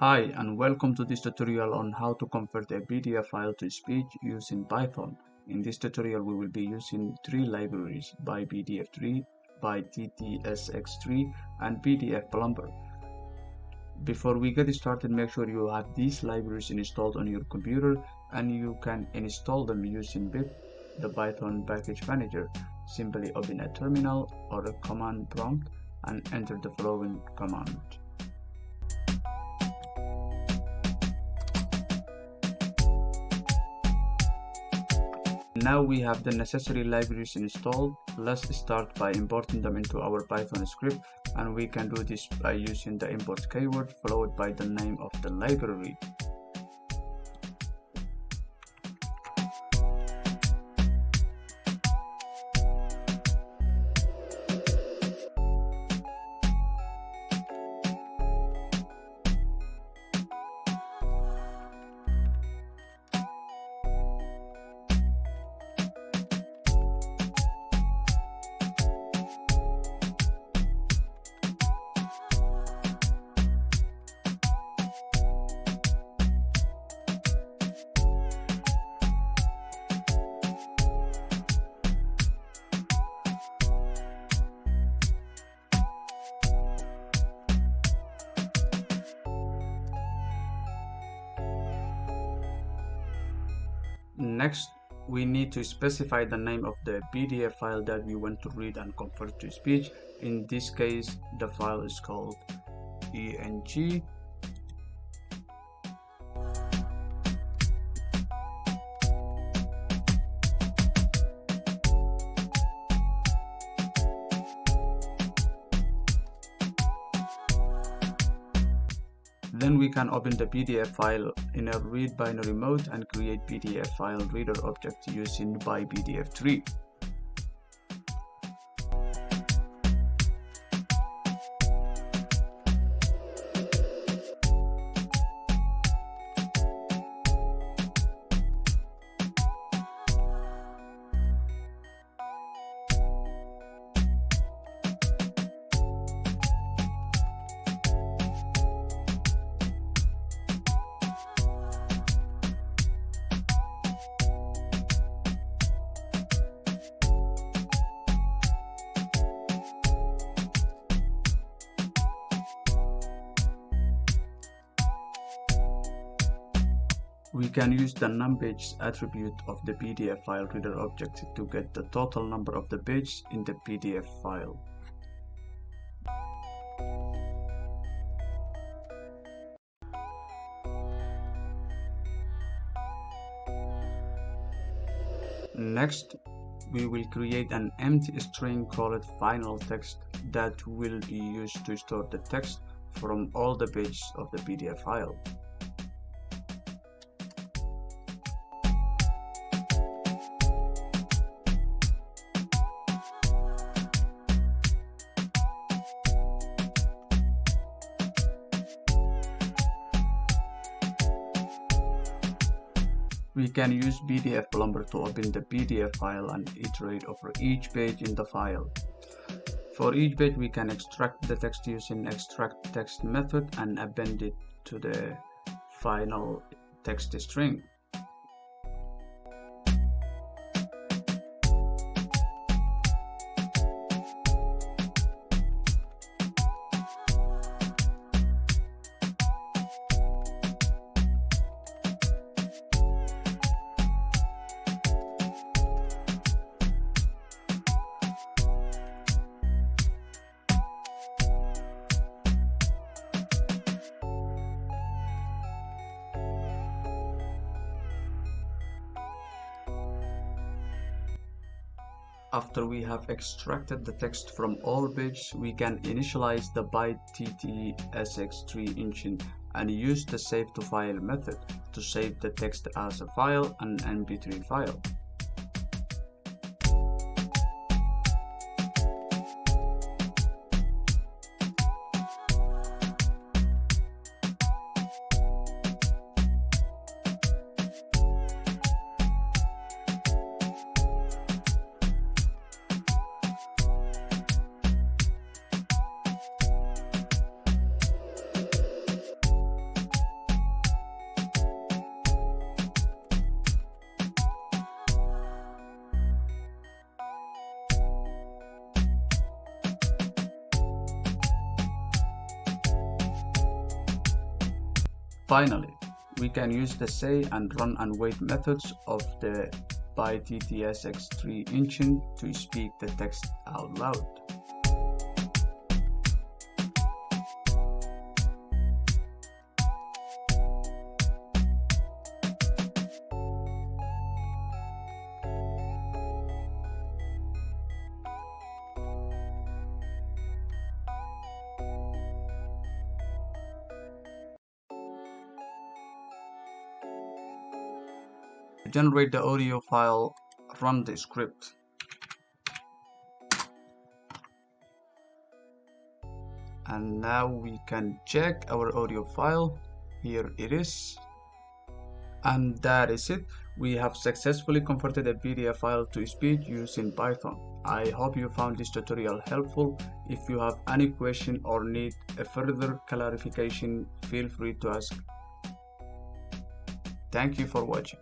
Hi and welcome to this tutorial on how to convert a PDF file to speech using Python. In this tutorial we will be using three libraries: by pdf3, by ttSX3 and pdfplumber. Before we get started, make sure you have these libraries installed on your computer, and you can install them using pip, the Python package manager. Simply open a terminal or a command prompt and enter the following command. Now we have the necessary libraries installed. Let's start by importing them into our Python script, and we can do this by using the import keyword followed by the name of the library. Next, we need to specify the name of the PDF file that we want to read and convert to speech. In this case, the file is called ENG. Then we can open the PDF file in a read binary mode and create PDF file reader object using by pdf3. We can use the numPage attribute of the PDF file reader object to get the total number of the pages in the PDF file. Next, we will create an empty string called final text that will be used to store the text from all the pages of the PDF file. We can use pdfplumber to open the PDF file and iterate over each page in the file. For each page, we can extract the text using extract text method and append it to the final text string. After we have extracted the text from all pages, we can initialize the by ttSX3 engine and use the save to file method to save the text as a file, an mp3 file. Finally, we can use the say and run and wait methods of the pdfplumber engine to speak the text out loud. To generate the audio file, run the script. And now we can check our audio file. Here it is. And that is it. We have successfully converted a PDF file to speech using Python. I hope you found this tutorial helpful. If you have any question or need a further clarification, feel free to ask. Thank you for watching.